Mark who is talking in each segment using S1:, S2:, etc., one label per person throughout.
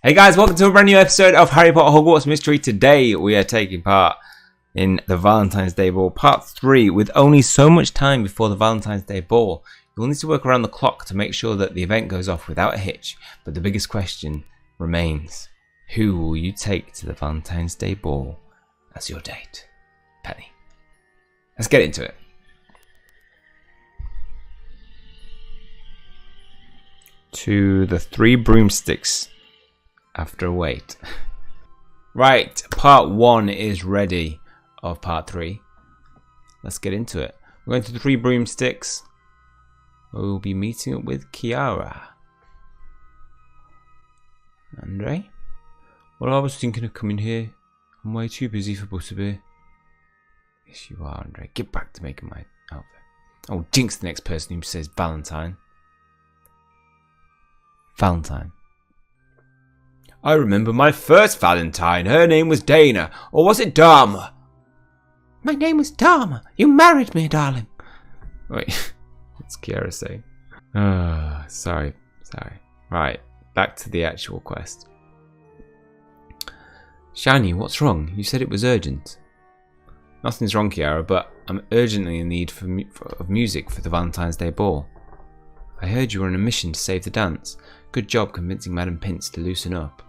S1: Hey guys, welcome to a brand new episode of Harry Potter Hogwarts Mystery. Today we are taking part in the Valentine's Day Ball Part 3. With only so much time before the Valentine's Day Ball, you'll need to work around the clock to make sure that the event goes off without a hitch. But the biggest question remains, who will you take to the Valentine's Day Ball as your date? Penny. Let's get into it. To the Three Broomsticks after a wait. Right, part 1 is ready of part 3. Let's get into it. We're going to the Three Broomsticks. We'll be meeting up with Kiara. Andre? Well, I was thinking of coming here. I'm way too busy for Butterbeer. Yes, you are, Andre. Get back to making my outfit. Oh, jinx the next person who says Valentine. Valentine. I remember my first Valentine. Her name was Dana. Or was it Dharma? My name was Dharma. You married me, darling. Wait, what's Kiara saying? Sorry. Right, back to the actual quest. Shiny, what's wrong? You said it was urgent. Nothing's wrong, Kiara, but I'm urgently in need of music for the Valentine's Day Ball. I heard you were on a mission to save the dance. Good job convincing Madam Pince to loosen up.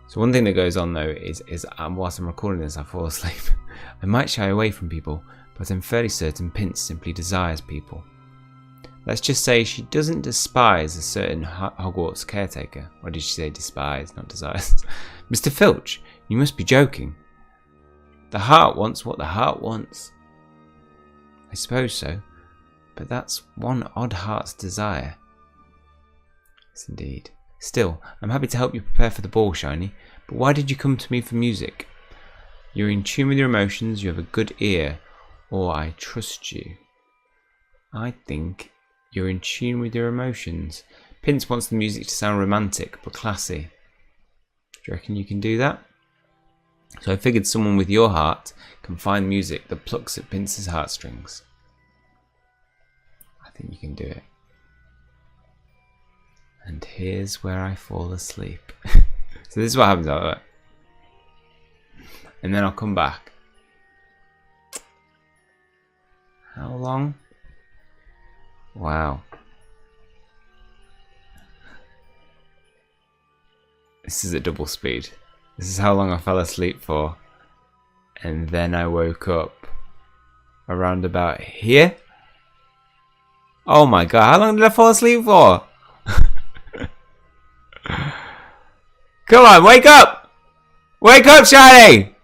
S1: So one thing that goes on though is whilst I'm recording this I fall asleep. I might shy away from people, but I'm fairly certain Pince simply desires people. Let's just say she doesn't despise a certain Hogwarts caretaker. Or did she say despise, not desires? Mr. Filch, you must be joking. The heart wants what the heart wants. I suppose so, but that's one odd heart's desire. Yes, indeed. Still, I'm happy to help you prepare for the ball, Shiny, but why did you come to me for music? You're in tune with your emotions, you have a good ear, or I trust you. I think you're in tune with your emotions. Pince wants the music to sound romantic, but classy. Do you reckon you can do that? So I figured someone with your heart can find music that plucks at Pince's heartstrings. I think you can do it. And here's where I fall asleep. So this is what happens out there. And then I'll come back. How long? Wow. This is at double speed. This is how long I fell asleep for. And then I woke up around about here. Oh my god, how long did I fall asleep for? Come on, wake up! Wake up, Shiny!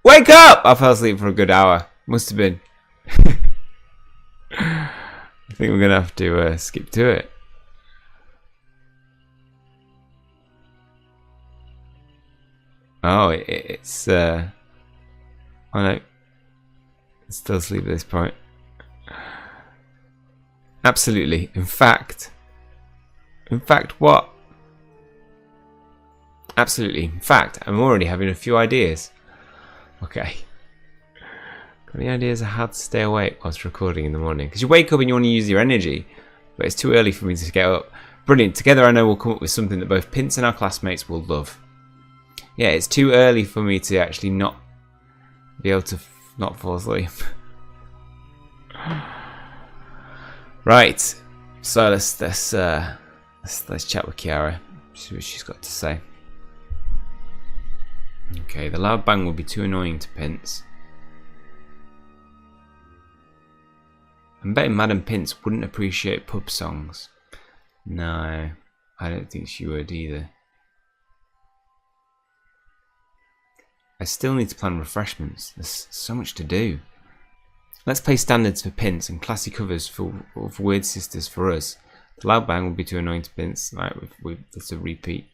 S1: Wake up! I fell asleep for a good hour. Must have been. I think we're gonna have to skip to it. Oh, it's oh no, it's still asleep at this point. Absolutely. In fact, what? Absolutely. In fact, I'm already having a few ideas. Okay. Got any ideas of how to stay awake whilst recording in the morning? Because you wake up and you want to use your energy, but it's too early for me to get up. Brilliant. Together I know we'll come up with something that both Pince and our classmates will love. Yeah, it's too early for me to actually not be able to not fall asleep. Right. So let's chat with Kiara. See what she's got to say. Okay, the loud bang would be too annoying to Pince. I'm betting Madam Pince wouldn't appreciate pub songs. No, I don't think she would either. I still need to plan refreshments. There's so much to do. Let's play standards for Pince and classy covers for Weird Sisters for us. The loud bang will be too annoying to Pince. Right, that's a repeat.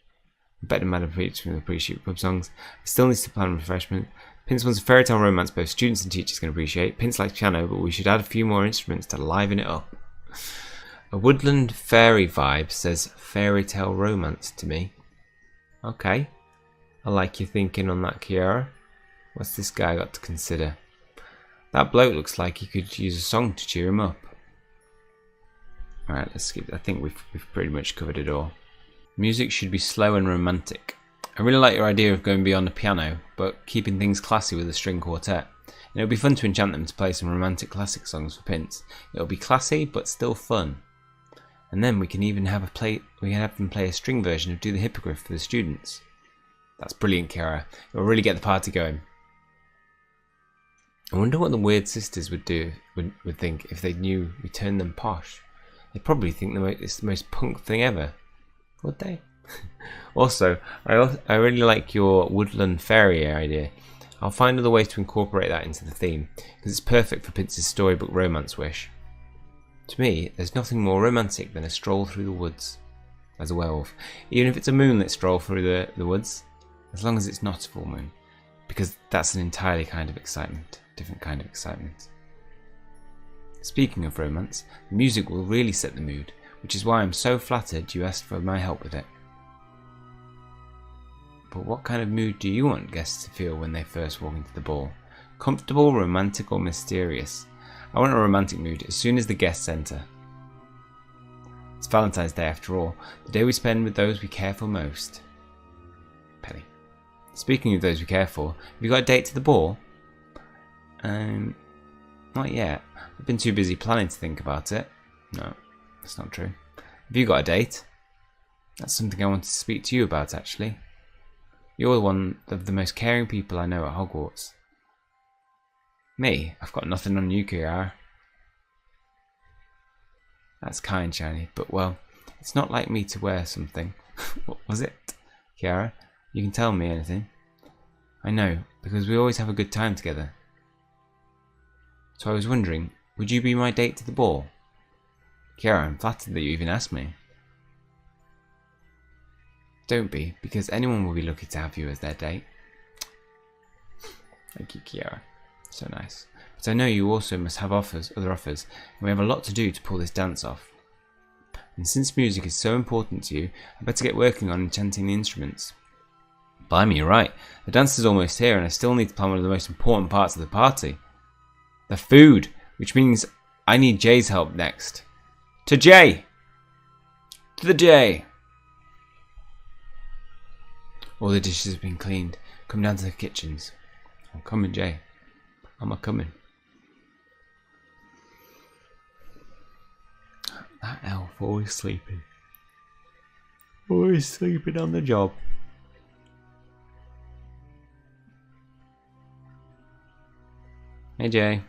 S1: Better Madam Pince will appreciate pub songs. Still needs to plan refreshment. Pince wants a fairy tale romance both students and teachers can appreciate. Pince likes piano, but we should add a few more instruments to liven it up. A woodland fairy vibe says fairy tale romance to me. Okay. I like your thinking on that, Kiara. What's this guy got to consider? That bloke looks like he could use a song to cheer him up. Alright, let's skip. I think we've pretty much covered it all. Music should be slow and romantic. I really like your idea of going beyond the piano, but keeping things classy with a string quartet. And it'll be fun to enchant them to play some romantic classic songs for Pince. It'll be classy, but still fun. And then we can even have them play a string version of Do the Hippogriff for the students. That's brilliant, Kiara. It'll really get the party going. I wonder what the Weird Sisters would think if they knew we turned them posh. They'd probably think it's the most punk thing ever. Would they? Also, I really like your woodland fairy idea. I'll find other ways to incorporate that into the theme, because it's perfect for Pince's storybook romance wish. To me, there's nothing more romantic than a stroll through the woods as a werewolf, even if it's a moonlit stroll through the woods, as long as it's not a full moon, because that's an entirely different kind of excitement. Speaking of romance, the music will really set the mood, which is why I'm so flattered you asked for my help with it. But what kind of mood do you want guests to feel when they first walk into the ball? Comfortable, romantic, or mysterious? I want a romantic mood as soon as the guests enter. It's Valentine's Day after all, the day we spend with those we care for most. Penny. Speaking of those we care for, have you got a date to the ball? Not yet. I've been too busy planning to think about it. No, that's not true. Have you got a date? That's something I wanted to speak to you about, actually. You're one of the most caring people I know at Hogwarts. Me? I've got nothing on you, Kiara. That's kind, Shiny, but well, it's not like me to wear something. What was it? Kiara, you can tell me anything. I know, because we always have a good time together. So I was wondering, would you be my date to the ball? Kiara, I'm flattered that you even asked me. Don't be, because anyone will be lucky to have you as their date. Thank you, Kiara. So nice. But I know you also must have other offers, and we have a lot to do to pull this dance off. And since music is so important to you, I better get working on enchanting the instruments. Blimey, you're right. The dance is almost here, and I still need to plan one of the most important parts of the party. The food, which means I need Jay's help next. To Jay! To the Jay! All the dishes have been cleaned. Come down to the kitchens. I'm coming, Jay. I'm a-coming. That elf always sleeping. Always sleeping on the job. Hey, Jay.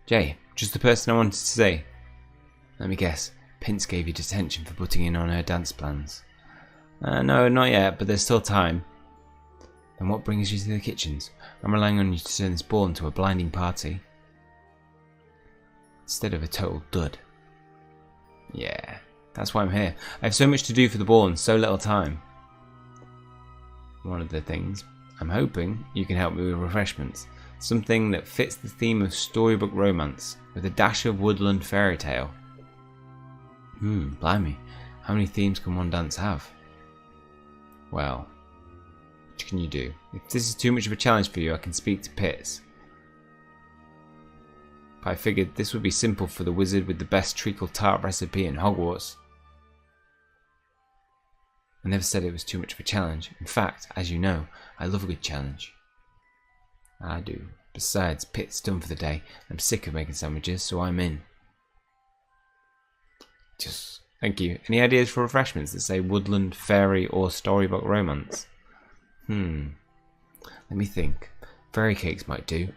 S1: Jay, just the person I wanted to see. Let me guess. Pince gave you detention for putting in on her dance plans. No, not yet, but there's still time. Then what brings you to the kitchens? I'm relying on you to turn this ball into a blinding party. Instead of a total dud. Yeah, that's why I'm here. I have so much to do for the ball and so little time. One of the things, I'm hoping you can help me with refreshments. Something that fits the theme of storybook romance, with a dash of woodland fairy tale. Blimey, how many themes can one dance have? Well, what can you do? If this is too much of a challenge for you, I can speak to Pitts. But I figured this would be simple for the wizard with the best treacle tart recipe in Hogwarts. I never said it was too much of a challenge. In fact, as you know, I love a good challenge. I do. Besides, Pitt's done for the day. I'm sick of making sandwiches, so I'm in. Thank you. Any ideas for refreshments that say woodland, fairy, or storybook romance? Let me think. Fairy cakes might do.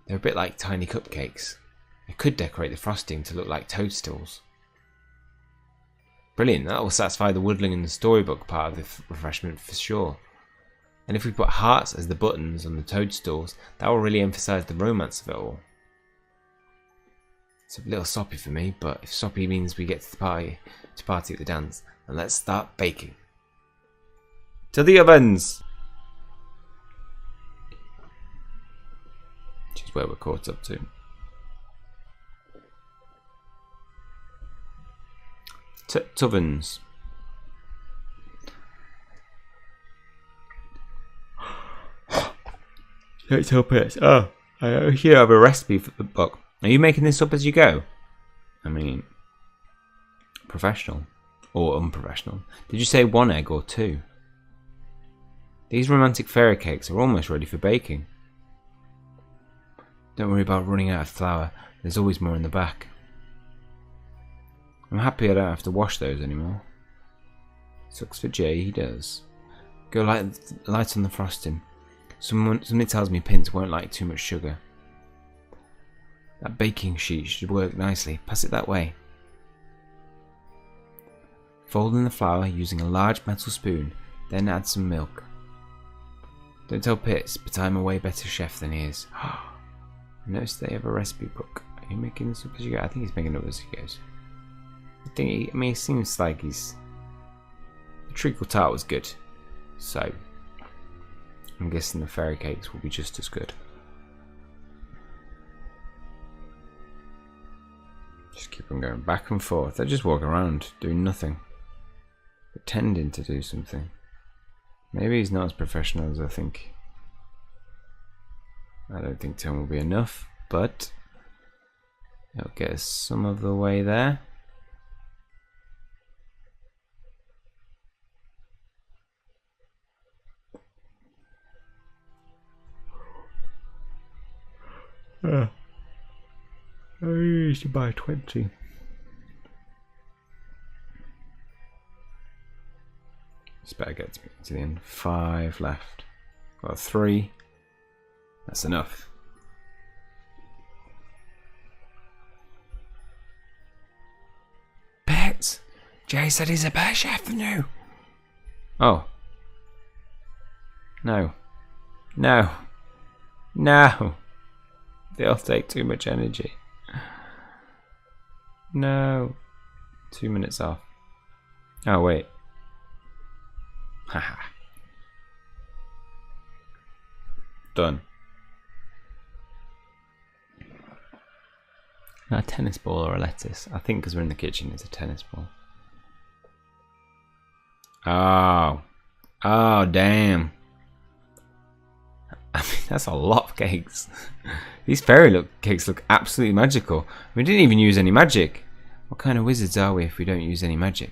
S1: They're a bit like tiny cupcakes. I could decorate the frosting to look like toadstools. Brilliant, that will satisfy the woodland and the storybook part of the refreshment for sure. And if we put hearts as the buttons on the toadstools, that will really emphasise the romance of it all. It's a little soppy for me, but if soppy means we get to party at the dance, then let's start baking. To the ovens! Which is where we're caught up to. Ovens. Let's help it. Oh, I here have a recipe for the book. Are you making this up as you go? I mean, professional. Or unprofessional. Did you say 1 egg or 2? These romantic fairy cakes are almost ready for baking. Don't worry about running out of flour. There's always more in the back. I'm happy I don't have to wash those anymore. Sucks for Jay, he does. Go light on the frosting. Something tells me Pince won't like too much sugar. That baking sheet should work nicely. Pass it that way. Fold in the flour using a large metal spoon, then add some milk. Don't tell Pitts, but I'm a way better chef than he is. Notice they have a recipe book. Are you making this up as you go? I think he's making it up as he goes. I mean, it seems like he's... The treacle tart was good, so I'm guessing the fairy cakes will be just as good. Just keep on going back and forth. They're just walking around doing nothing, pretending to do something. Maybe he's not as professional as I think. I don't think 10 will be enough, but it'll get us some of the way there. I used to buy 20. This better get to the end. 5 left. Got 3. That's enough. Bet! Jay said he's a better chef than you. Oh. No. No. No. They'll take too much energy. No. 2 minutes off. Oh, wait. Haha. Done. A tennis ball or a lettuce? I think because we're in the kitchen, it's a tennis ball. Oh. Oh, damn. I mean, that's a lot of cakes. These fairy cakes look absolutely magical. We didn't even use any magic. What kind of wizards are we if we don't use any magic?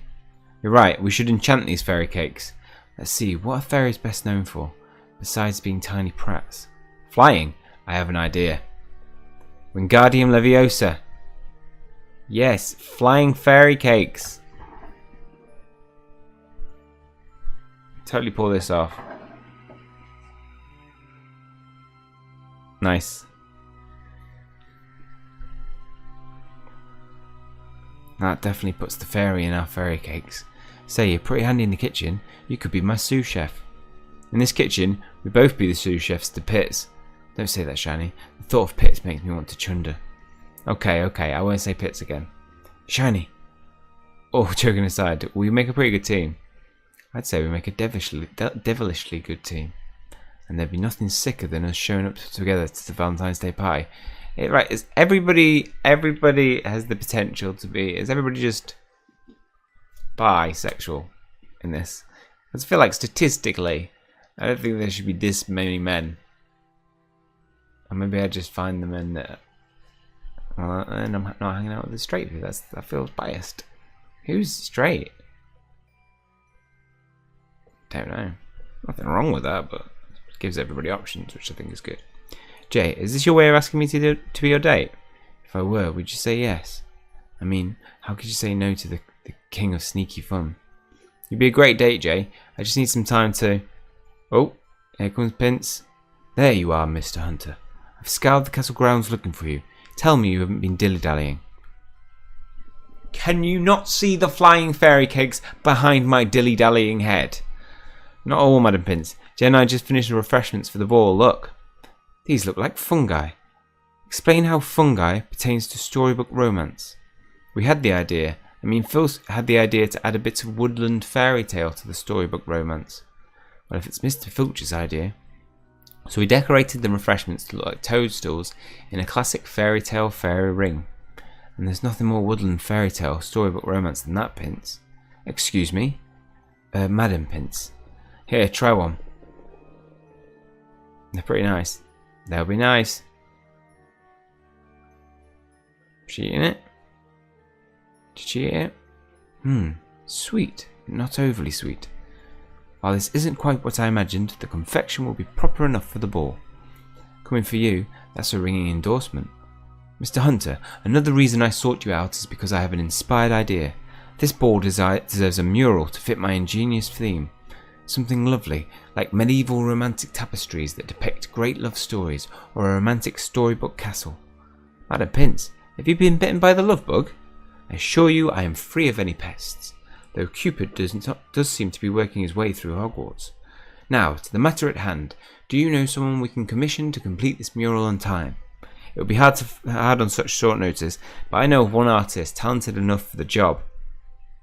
S1: You're right, we should enchant these fairy cakes. Let's see, what are fairies best known for, besides being tiny prats? Flying? I have an idea. Wingardium Leviosa. Yes, flying fairy cakes. Totally pull this off. Nice. That definitely puts the fairy in our fairy cakes. Say, you're pretty handy in the kitchen. You could be my sous chef. In this kitchen, we both be the sous chefs to Pitts. Don't say that, Shiny. The thought of Pitts makes me want to chunder. Okay, I won't say Pitts again. Shiny. Oh, joking aside, we make a pretty good team. I'd say we make a devilishly good team. And there'd be nothing sicker than us showing up together to the Valentine's Day party. Right, is everybody has the potential to be... Is everybody just bisexual in this? I feel like statistically, I don't think there should be this many men. Or maybe I just find the men that... Well, and I'm not hanging out with the straight people. That feels biased. Who's straight? Don't know. Nothing wrong with that, but it gives everybody options, which I think is good. Jay, is this your way of asking me to be your date? If I were, would you say yes? I mean, how could you say no to the king of sneaky fun? You'd be a great date, Jay. I just need some time to... Oh, here comes Pince. There you are, Mr. Hunter. I've scoured the castle grounds looking for you. Tell me you haven't been dilly-dallying. Can you not see the flying fairy cakes behind my dilly-dallying head? Not all, Madam Pince. Jay and I just finished the refreshments for the ball. Look. These look like fungi. Explain how fungi pertains to storybook romance. We had the idea. Phil had the idea to add a bit of woodland fairy tale to the storybook romance. Well, if it's Mr. Filch's idea. So we decorated the refreshments to look like toadstools in a classic fairy tale fairy ring. And there's nothing more woodland fairy tale storybook romance than that, Pince. Excuse me? Madam Pince. Here, try one. They're pretty nice. They'll be nice. She eating it? Did she eat it? Sweet, not overly sweet. While this isn't quite what I imagined, the confection will be proper enough for the ball. Coming for you, that's a ringing endorsement. Mr. Hunter, another reason I sought you out is because I have an inspired idea. This ball deserves a mural to fit my ingenious theme. Something lovely, like medieval romantic tapestries that depict great love stories, or a romantic storybook castle. Madam Pince, have you been bitten by the love bug? I assure you I am free of any pests, though Cupid does seem to be working his way through Hogwarts. Now, to the matter at hand. Do you know someone we can commission to complete this mural on time? It would be hard on such short notice, but I know of one artist talented enough for the job.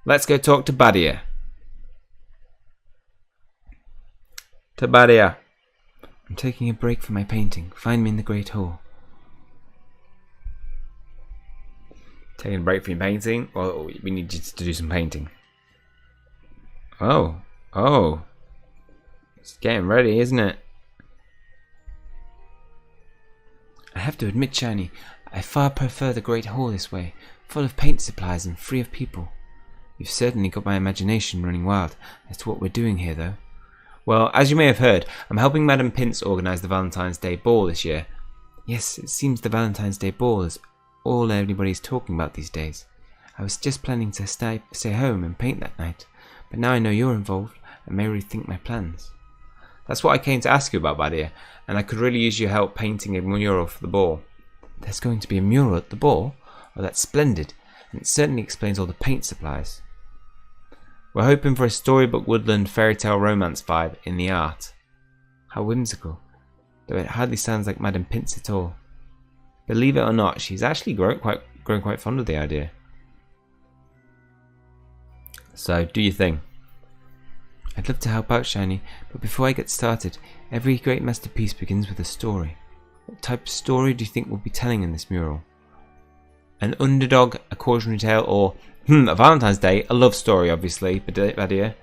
S1: Let's go talk to Badia. I'm taking a break from my painting. Find me in the Great Hall. Taking a break from your painting? Well, we need you to do some painting. Oh. It's getting ready, isn't it? I have to admit, Shiny, I far prefer the Great Hall this way, full of paint supplies and free of people. You've certainly got my imagination running wild as to what we're doing here, though. Well, as you may have heard, I'm helping Madam Pince organise the Valentine's Day Ball this year. Yes, it seems the Valentine's Day Ball is all everybody's talking about these days. I was just planning to stay home and paint that night, but now I know you're involved, I may rethink my plans. That's what I came to ask you about, Badia, and I could really use your help painting a mural for the ball. There's going to be a mural at the ball? Oh, that's splendid, and it certainly explains all the paint supplies. We're hoping for a storybook woodland fairy tale romance vibe in the art. How whimsical, though it hardly sounds like Madam Pince at all. Believe it or not, she's actually grown quite fond of the idea. So, do your thing. I'd love to help out, Shiny, but before I get started, every great masterpiece begins with a story. What type of story do you think we'll be telling in this mural? An underdog, a cautionary tale, or, a Valentine's Day, a love story, obviously, Badia.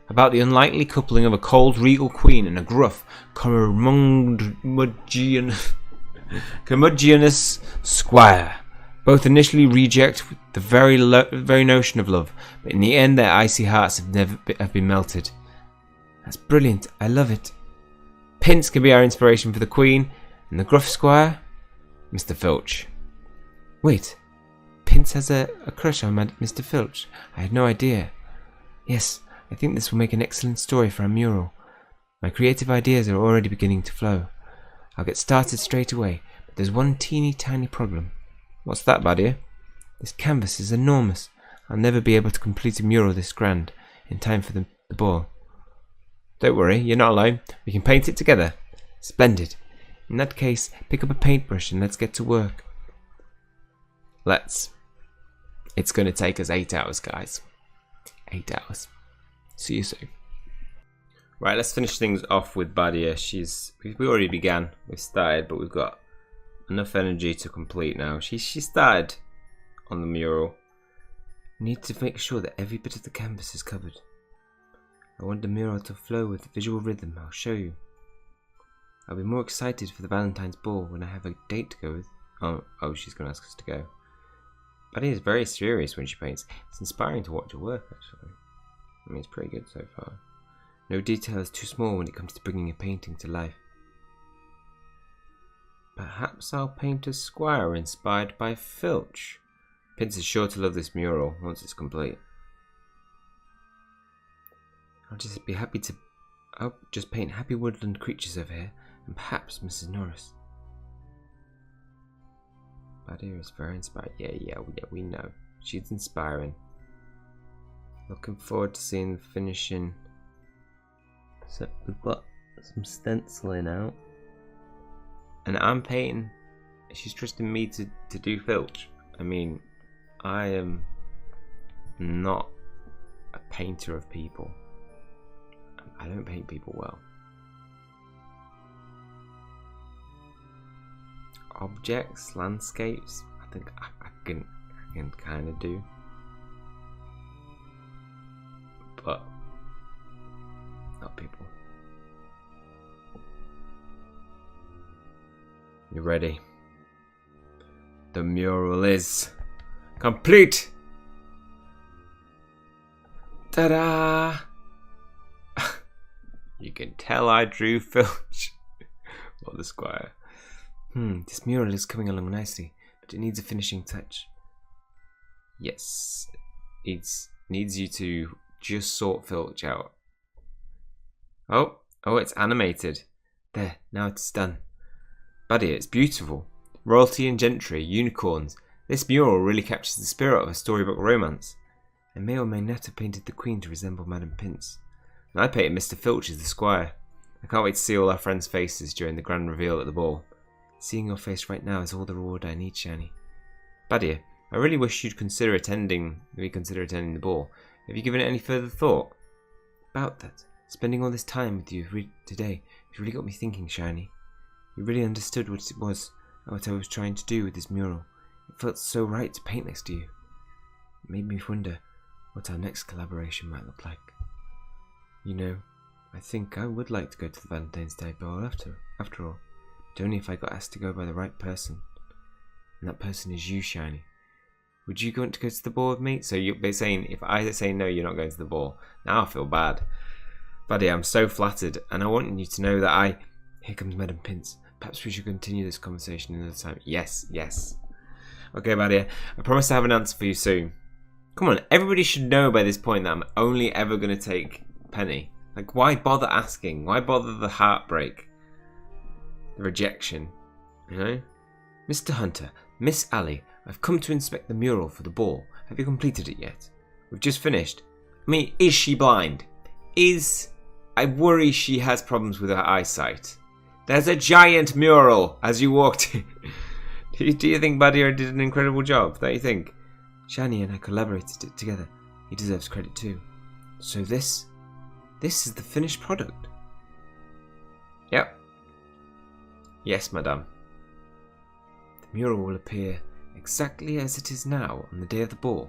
S1: About the unlikely coupling of a cold, regal queen and a gruff, curmudgeonous squire. Both initially reject the very notion of love, but in the end their icy hearts have been melted. That's brilliant, I love it. Pince can be our inspiration for the queen, and the gruff squire, Mr. Filch. Wait, Pince has a crush on Mr. Filch. I had no idea. Yes, I think this will make an excellent story for our mural. My creative ideas are already beginning to flow. I'll get started straight away, but there's one teeny tiny problem. What's that, Badia? This canvas is enormous. I'll never be able to complete a mural this grand in time for the ball. Don't worry, you're not alone. We can paint it together. Splendid. In that case, pick up a paintbrush and let's get to work. Let's. It's going to take us 8 hours, guys. 8 hours. See you soon. Right, let's finish things off with Badia. We already began. We've started, but we've got enough energy to complete now. She started on the mural. Need to make sure that every bit of the canvas is covered. I want the mural to flow with visual rhythm. I'll show you. I'll be more excited for the Valentine's Ball when I have a date to go with. Oh, she's going to ask us to go. Badia is very serious when she paints. It's inspiring to watch her work, actually. I mean, it's pretty good so far. No detail is too small when it comes to bringing a painting to life. Perhaps I'll paint a squire inspired by Filch. Pince is sure to love this mural once it's complete. I'll just paint happy woodland creatures over here, and perhaps Mrs. Norris. Badia is very inspired. Yeah, we know. She's inspiring. Looking forward to seeing the finishing. So we've got some stenciling out. And I'm painting. She's trusting me to do Filch. I mean, I am not a painter of people. I don't paint people well. Objects, landscapes, I think I can kind of do. But not people. You ready? The mural is complete. Ta-da! You can tell I drew Filch. Or the squire. This mural is coming along nicely, but it needs a finishing touch. Yes, it needs you to just sort Filch out. Oh, it's animated. There, now it's done. Buddy, it's beautiful. Royalty and gentry, unicorns. This mural really captures the spirit of a storybook romance. I may or may not have painted the Queen to resemble Madame Pince. And I painted Mr. Filch as the squire. I can't wait to see all our friends' faces during the grand reveal at the ball. Seeing your face right now is all the reward I need, Shani. Badia, I really wish you'd consider attending the ball. Have you given it any further thought? About that, spending all this time with you today has really got me thinking, Shani. You really understood what it was and what I was trying to do with this mural. It felt so right to paint next to you. It made me wonder what our next collaboration might look like. You know, I think I would like to go to the Valentine's Day ball after all, but only if I got asked to go by the right person. And that person is you, Shiny. Would you want to go to the ball with me? So you're saying, if I say no, you're not going to the ball. Now I feel bad. Buddy, I'm so flattered, and I want you to know that Here comes Madame Pince. Perhaps we should continue this conversation another time. Yes. Okay, Buddy, I promise to have an answer for you soon. Come on, everybody should know by this point that I'm only ever going to take Penny. Like, why bother asking? Why bother the heartbreak? The rejection, you know? Mr. Hunter, Miss Alley, I've come to inspect the mural for the ball. Have you completed it yet? We've just finished. I mean, is she blind? I worry she has problems with her eyesight. There's a giant mural as you walked in. Do you think Badia did an incredible job? Don't you think? Shani and I collaborated together. He deserves credit too. So this is the finished product. Yep. Yes, madame. The mural will appear exactly as it is now on the day of the ball.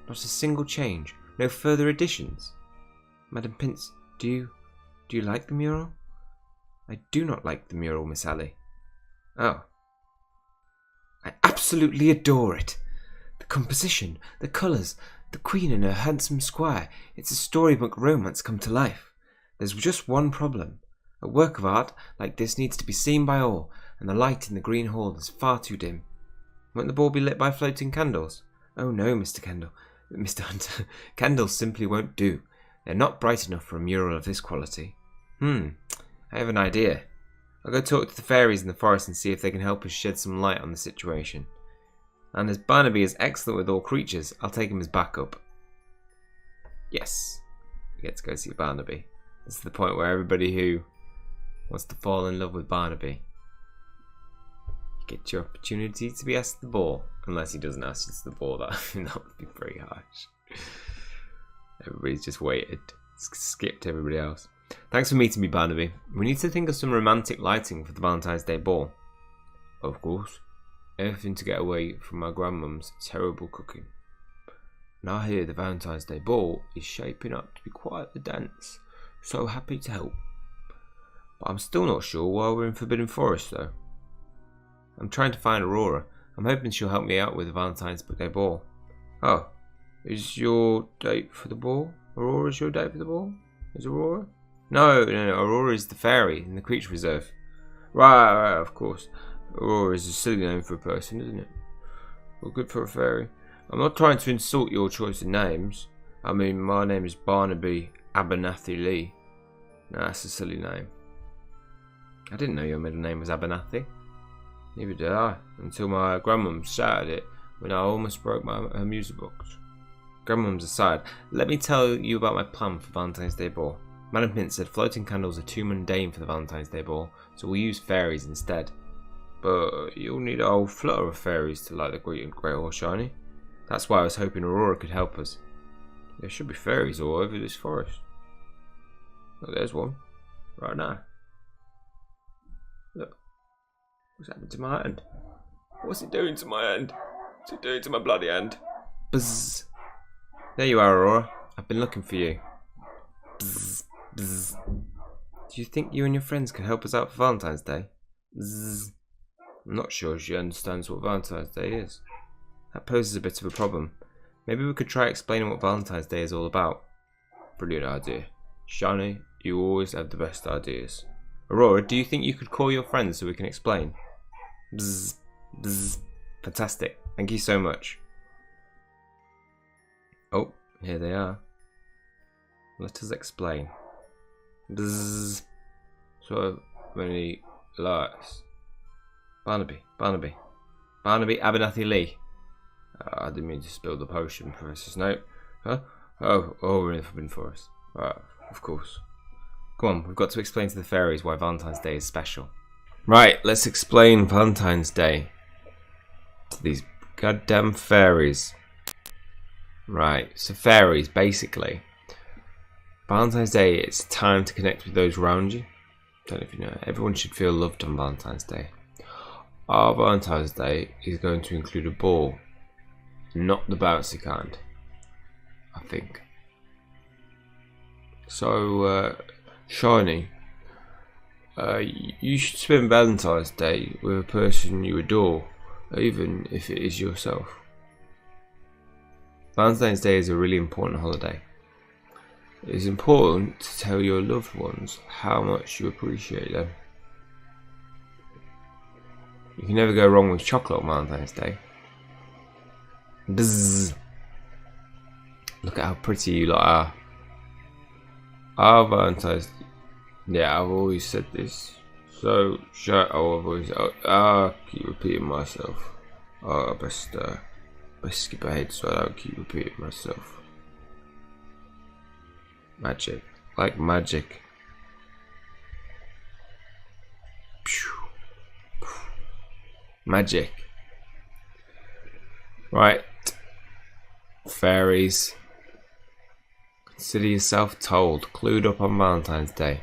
S1: Not a single change, no further additions. Madame Pince, do you like the mural? I do not like the mural, Miss Alley. Oh. I absolutely adore it. The composition, the colours, the Queen and her handsome squire. It's a storybook romance come to life. There's just one problem. A work of art like this needs to be seen by all, and the light in the green hall is far too dim. Won't the ball be lit by floating candles? Oh no, Mr. Hunter. Candles simply won't do. They're not bright enough for a mural of this quality. I have an idea. I'll go talk to the fairies in the forest and see if they can help us shed some light on the situation. And as Barnaby is excellent with all creatures, I'll take him as backup. Yes. We get to go see Barnaby. This is the point where everybody who wants to fall in love with Barnaby, you get your opportunity to be asked to the ball. Unless he doesn't ask you to the ball, that would be very harsh. Everybody's just waited. Skipped everybody else. Thanks for meeting me, Barnaby. We need to think of some romantic lighting for the Valentine's Day ball. Of course. Everything to get away from my grandmum's terrible cooking. And I hear the Valentine's Day ball is shaping up to be quite the dance. So happy to help. But I'm still not sure why we're in Forbidden Forest though. I'm trying to find Aurora. I'm hoping she'll help me out with the Valentine's Day ball. Oh, is your date for the ball? Aurora's your date for the ball? Is Aurora? No, Aurora is the fairy in the creature reserve. Right, of course. Aurora is a silly name for a person, isn't it? Well, good for a fairy. I'm not trying to insult your choice of names. I mean, my name is Barnaby Abernathy Lee. No, that's a silly name. I didn't know your middle name was Abernathy. Neither did I, until my grandmum shouted it when I almost broke her music box. Grandmum's aside, let me tell you about my plan for Valentine's Day ball. Madame Pince said floating candles are too mundane for the Valentine's Day ball, so we'll use fairies instead. But you'll need a whole flutter of fairies to light the Great Hall Shiny. That's why I was hoping Aurora could help us. There should be fairies all over this forest. Oh, there's one. Right now. Look. What's happened to my hand? What's it doing to my hand? What's it doing to my bloody hand? Buzz. There you are, Aurora. I've been looking for you. Bzz. Bzz. Do you think you and your friends could help us out for Valentine's Day? Bzz. I'm not sure she understands what Valentine's Day is. That poses a bit of a problem. Maybe we could try explaining what Valentine's Day is all about. Brilliant idea. Shiny, you always have the best ideas. Aurora, do you think you could call your friends so we can explain? Bzz, bzz. Fantastic. Thank you so much. Oh, here they are. Let us explain. Bzz. So many likes. Barnaby, Abernathy Lee. I didn't mean to spill the potion, Professor Snape. Huh? Oh, we're in the Forbidden Forest. Of course. Come on, we've got to explain to the fairies why Valentine's Day is special. Right, let's explain Valentine's Day to these goddamn fairies. Right, so fairies, basically. Valentine's Day, it's time to connect with those around you. Don't know if you know, everyone should feel loved on Valentine's Day. Our Valentine's Day is going to include a ball. Not the bouncy kind, I think. So, Shiny, you should spend Valentine's Day with a person you adore, even if it is yourself. Valentine's Day is a really important holiday. It is important to tell your loved ones how much you appreciate them. You can never go wrong with chocolate on Valentine's Day. Bzzz. Look at how pretty you lot are. Our Valentine's... Yeah, I've always said this. So, I've always... I keep repeating myself. Best skip ahead so I don't keep repeating myself. Magic. Like magic. Magic. Right. Fairies. Consider yourself told, clued up on Valentine's Day.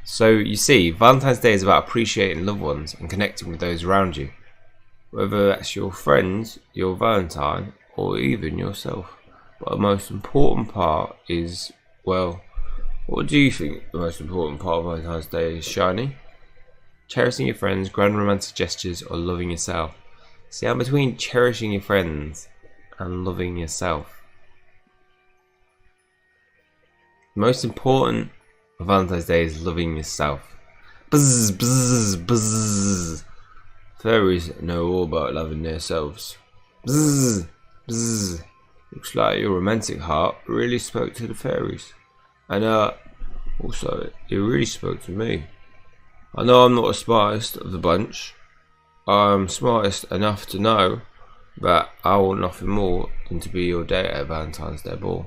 S1: So, you see, Valentine's Day is about appreciating loved ones and connecting with those around you. Whether that's your friends, your Valentine, or even yourself. But the most important part is, well, what do you think the most important part of Valentine's Day is, Shiny? Cherishing your friends, grand romantic gestures, or loving yourself? See, I'm between cherishing your friends and loving yourself. The most important of Valentine's Day is loving yourself. Buzz, buzz, buzz. Fairies know all about loving themselves. Buzz, buzz. Looks like your romantic heart really spoke to the fairies. And also, it really spoke to me. I know I'm not the smartest of the bunch. I'm smartest enough to know that I want nothing more than to be your date at Valentine's Day ball.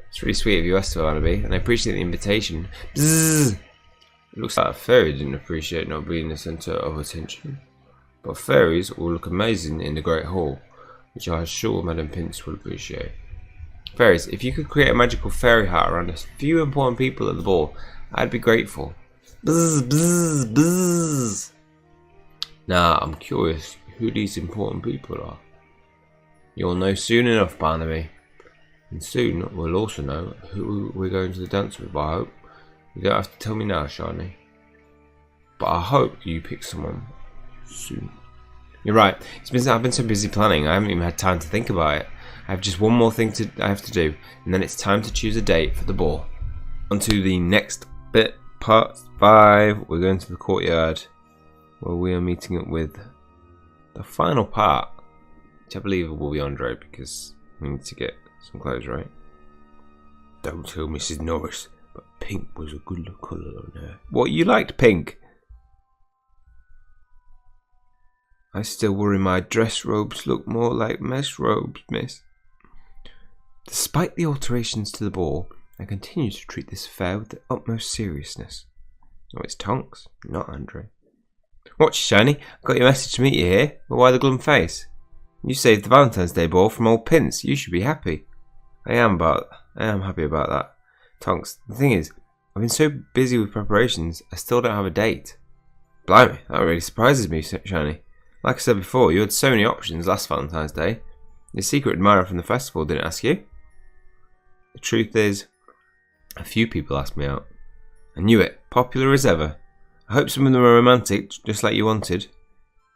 S1: It's really sweet of you, Esther Wannabe, and I appreciate the invitation. Bzzz. It looks like a fairy didn't appreciate not being the centre of attention. But fairies will look amazing in the Great Hall, which I'm sure Madam Pince will appreciate. Fairies, if you could create a magical fairy hat around a few important people at the ball, I'd be grateful. Bzzz, bzzz, bzzz. Now, I'm curious who these important people are. You'll know soon enough, Barnaby. And soon we'll also know who we're going to the dance with, I hope. You don't have to tell me now, Shiny. But I hope you pick someone soon. You're right. I've been so busy planning, I haven't even had time to think about it. I have just one more thing I have to do, and then it's time to choose a date for the ball. On to the next bit, part 5. We're going to the courtyard, where we are meeting up with the final part, which I believe will be Andre, because we need to get some clothes, right? Don't tell Mrs. Norris, but pink was a good colour on her. What, you liked pink? I still worry my dress robes look more like mesh robes, miss. Despite the alterations to the ball, I continue to treat this affair with the utmost seriousness. Oh, it's Tonks, not Andre. What, Shiny? I got your message to meet you here, but why the glum face? You saved the Valentine's Day ball from old Pince. You should be happy. I am happy about that. Tonks, the thing is, I've been so busy with preparations, I still don't have a date. Blimey, that really surprises me, Shiny. Like I said before, you had so many options last Valentine's Day. Your secret admirer from the festival didn't ask you. The truth is, a few people asked me out. I knew it, popular as ever. I hope some of them are romantic, just like you wanted.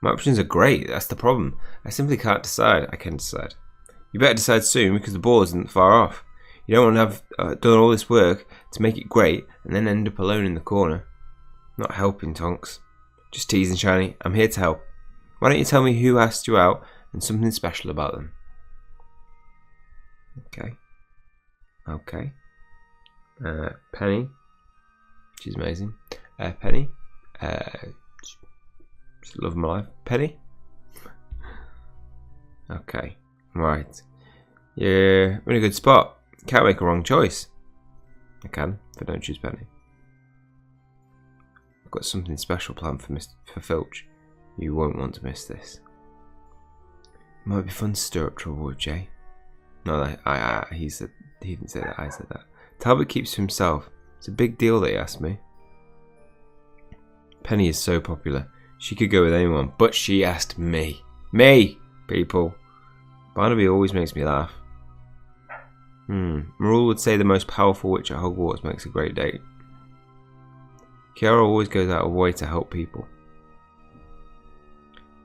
S1: My options are great, that's the problem. I simply can't decide. I can decide. You better decide soon because the ball isn't far off. You don't want to have done all this work to make it great and then end up alone in the corner. Not helping, Tonks. Just teasing, Shiny. I'm here to help. Why don't you tell me who asked you out and something special about them? Okay. Okay. Penny. She's amazing. Penny. Just love my life. Penny. Okay. Right. You're in a good spot. Can't make a wrong choice. I can, if I don't choose Penny. I've got something special planned for Filch. You won't want to miss this. It might be fun to stir up trouble with Jay. No, he didn't say that. I said that. Talbot keeps to himself. It's a big deal that he asked me. Penny is so popular. She could go with anyone, but she asked me. Me, people. Barnaby always makes me laugh. Mural would say the most powerful witch at Hogwarts makes a great date. Kiara always goes out of her way to help people.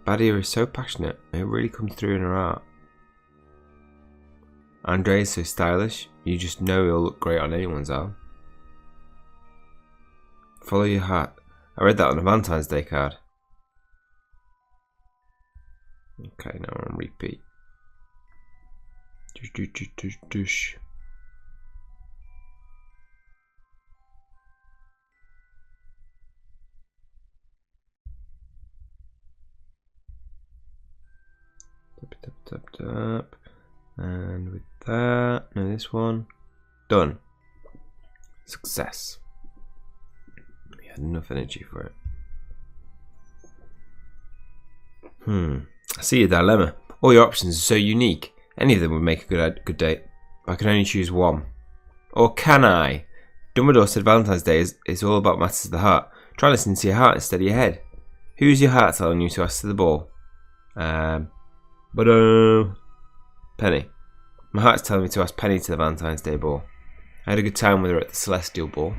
S1: Badia is so passionate, and it really comes through in her art. Andre is so stylish, you just know he'll look great on anyone's arm. Follow your heart. I read that on a Valentine's Day card. Okay, now we're on repeat. Dush. Tap. And with that, no, this one. Done. Success. We had enough energy for it. I see your dilemma. All your options are so unique. Any of them would make a good date. But I can only choose one. Or can I? Dumbledore said Valentine's Day is all about matters of the heart. Try listening to your heart instead of your head. Who's your heart telling you to ask to the ball? Penny. My heart's telling me to ask Penny to the Valentine's Day ball. I had a good time with her at the Celestial Ball.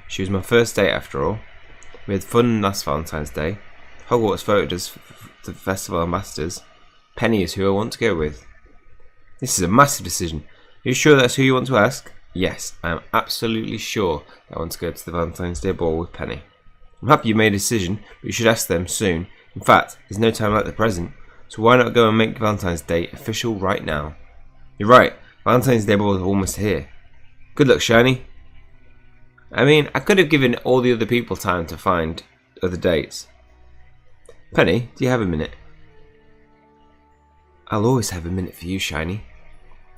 S1: She was my first date after all. We had fun last Valentine's Day. Hogwarts voted us for the festival ambassadors. Penny is who I want to go with. This is a massive decision. Are you sure that's who you want to ask? Yes, I am absolutely sure that I want to go to the Valentine's Day ball with Penny. I'm happy you made a decision, but you should ask them soon. In fact, there's no time like the present, so why not go and make Valentine's Day official right now? You're right, Valentine's Day ball is almost here. Good luck, Shiny. I mean, I could have given all the other people time to find other dates. Penny, do you have a minute? I'll always have a minute for you, Shiny.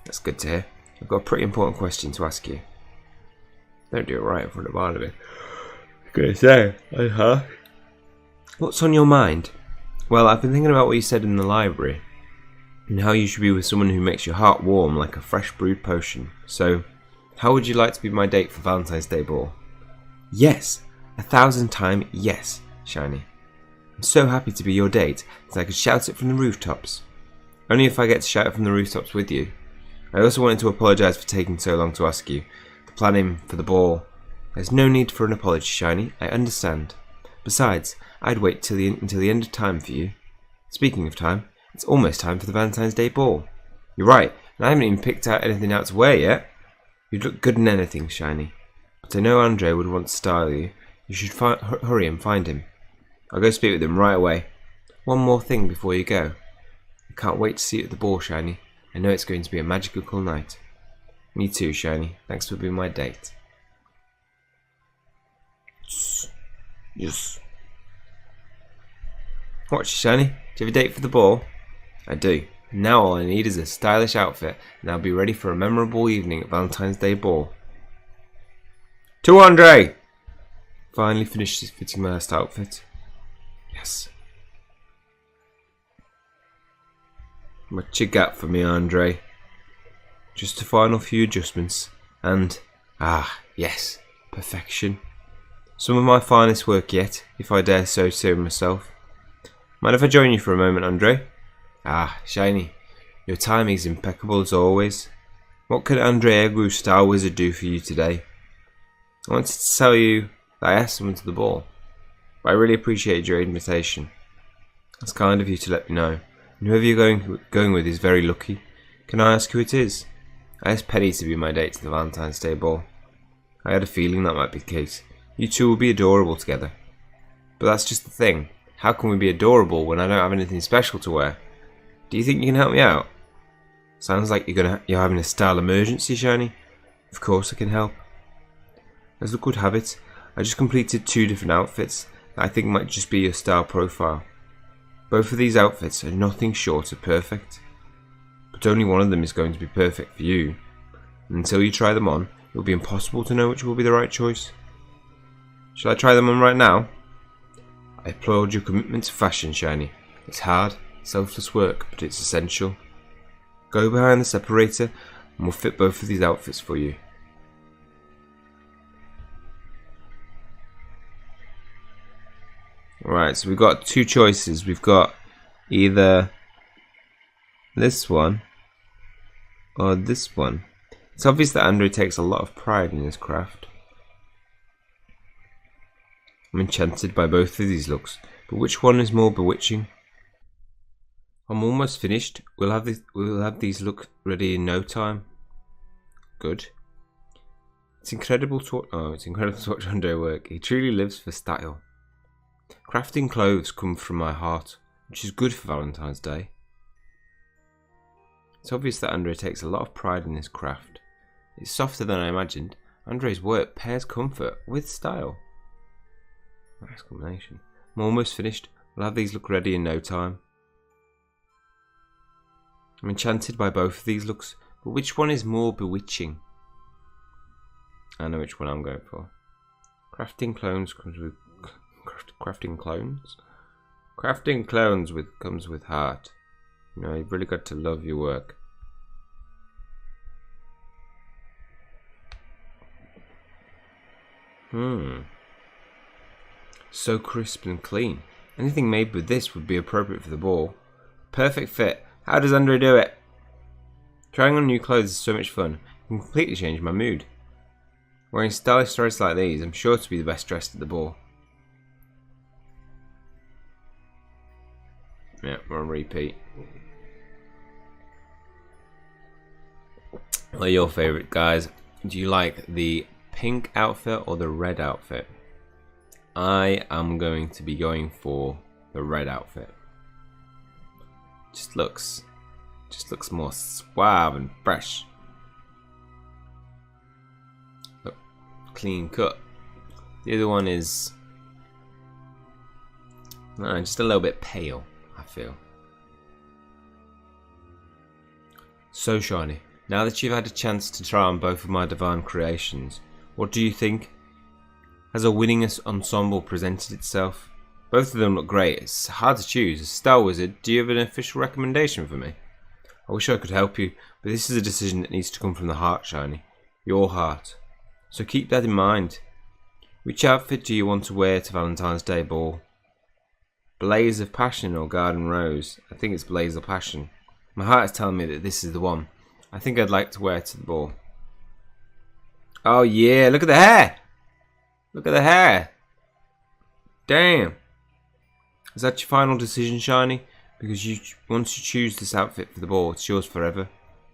S1: That's good to hear. I've got a pretty important question to ask you. Don't do it right in front of Barnaby. Good to say. What's on your mind? Well, I've been thinking about what you said in the library, and how you should be with someone who makes your heart warm like a fresh brewed potion. So, how would you like to be my date for Valentine's Day ball? Yes, 1,000 times yes, Shiny. I'm so happy to be your date that I could shout it from the rooftops. Only if I get to shout it from the rooftops with you. I also wanted to apologise for taking so long to ask you. The planning for the ball. There's no need for an apology, Shiny. I understand. Besides, I'd wait until the end of time for you. Speaking of time, it's almost time for the Valentine's Day ball. You're right, and I haven't even picked out anything out to wear yet. You'd look good in anything, Shiny. But I know Andre would want to style you. You should hurry and find him. I'll go speak with him right away. One more thing before you go. I can't wait to see you at the ball, Shiny. I know it's going to be a magical night. Me too, Shiny. Thanks for being my date. Yes. Watch, Shiny. Do you have a date for the ball? I do. Now all I need is a stylish outfit, and I'll be ready for a memorable evening at Valentine's Day ball. To Andre! Finally finished fitting my last outfit. Yes. What you got for me, Andre? Just a final few adjustments, and yes, perfection. Some of my finest work yet, if I dare so say myself. Mind if I join you for a moment, Andre? Shiny, your timing is impeccable as always. What could Andre Egru Star Wizard do for you today? I wanted to tell you that I asked someone to the ball, but I really appreciated your invitation. It's kind of you to let me know. And whoever you're going with is very lucky. Can I ask who it is? I asked Penny to be my date to the Valentine's Day ball. I had a feeling that might be the case. You two will be adorable together. But that's just the thing. How can we be adorable when I don't have anything special to wear? Do you think you can help me out? Sounds like you're having a style emergency, Shiny. Of course I can help. As luck would have it, I just completed 2 different outfits that I think might just be your style profile. Both of these outfits are nothing short of perfect. But only one of them is going to be perfect for you. And until you try them on, it will be impossible to know which will be the right choice. Shall I try them on right now? I applaud your commitment to fashion, Shiny. It's hard, selfless work, but it's essential. Go behind the separator and we'll fit both of these outfits for you. Alright, so we've got 2 choices. We've got either this one or this one. It's obvious that Andrew takes a lot of pride in his craft. I'm enchanted by both of these looks, but which one is more bewitching? I'm almost finished. We'll have these look ready in no time. Good. It's incredible to watch Andrew work. He truly lives for style. Crafting clothes comes from my heart, which is good for Valentine's Day. It's obvious that Andre takes a lot of pride in his craft. It's softer than I imagined. Andre's work pairs comfort with style. Nice combination. I'm almost finished. We'll have these look ready in no time. I'm enchanted by both of these looks, but which one is more bewitching? I know which one I'm going for. Crafting clones comes with crafting clones. Crafting clones comes with heart. You know, you've really got to love your work. So crisp and clean. Anything made with this would be appropriate for the ball. Perfect fit. How does Andre do it? Trying on new clothes is so much fun. It can completely change my mood. Wearing stylish dresses like these, I'm sure to be the best dressed at the ball. Yeah, we're on repeat. What are your favourite, guys? Do you like the pink outfit or the red outfit? I am going to be going for the red outfit. Just looks more suave and fresh. Look, clean cut. The other one is just a little bit pale, I feel. So Shiny, now that you've had a chance to try on both of my divine creations, what do you think? Has a winning ensemble presented itself? Both of them look great. It's hard to choose. As Star Wizard, do you have an official recommendation for me? I wish I could help you, but this is a decision that needs to come from the heart, Shiny. Your heart. So keep that in mind. Which outfit do you want to wear to Valentine's Day ball? Blaze of Passion or Garden Rose? I think it's Blaze of Passion. My heart is telling me that this is the one. I think I'd like to wear it to the ball. Oh yeah, look at the hair! Look at the hair! Damn! Is that your final decision, Shiny? Because once you choose this outfit for the ball, it's yours forever?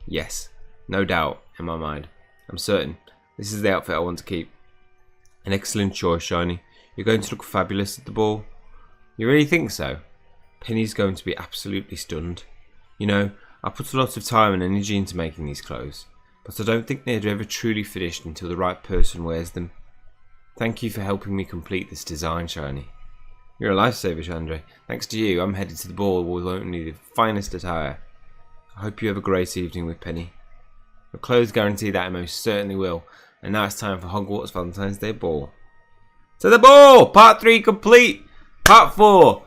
S1: Yes, no doubt in my mind. I'm certain this is the outfit I want to keep. An excellent choice, Shiny. You're going to look fabulous at the ball. You really think so? Penny's going to be absolutely stunned. You know, I put a lot of time and energy into making these clothes, but I don't think they're ever truly finished until the right person wears them. Thank you for helping me complete this design, Shiny. You're a lifesaver, Chandra. Thanks to you, I'm headed to the ball with only the finest attire. I hope you have a great evening with Penny. Your clothes guarantee that I most certainly will. And now it's time for Hogwarts Valentine's Day Ball. To the ball! Part 3 complete! Part 4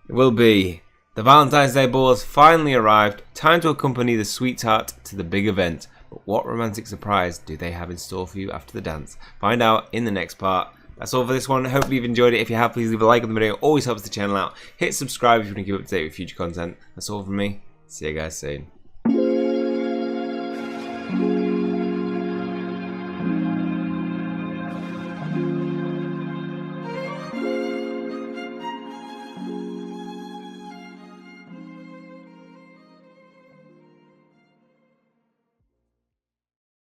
S1: will be the Valentine's Day Ball has finally arrived. Time to accompany the sweetheart to the big event. But what romantic surprise do they have in store for you after the dance? Find out in the next part. That's all for this one. Hopefully you've enjoyed it. If you have, please leave a like on the video. Always helps the channel out. Hit subscribe if you want to keep up to date with future content. That's all from me. See you guys soon.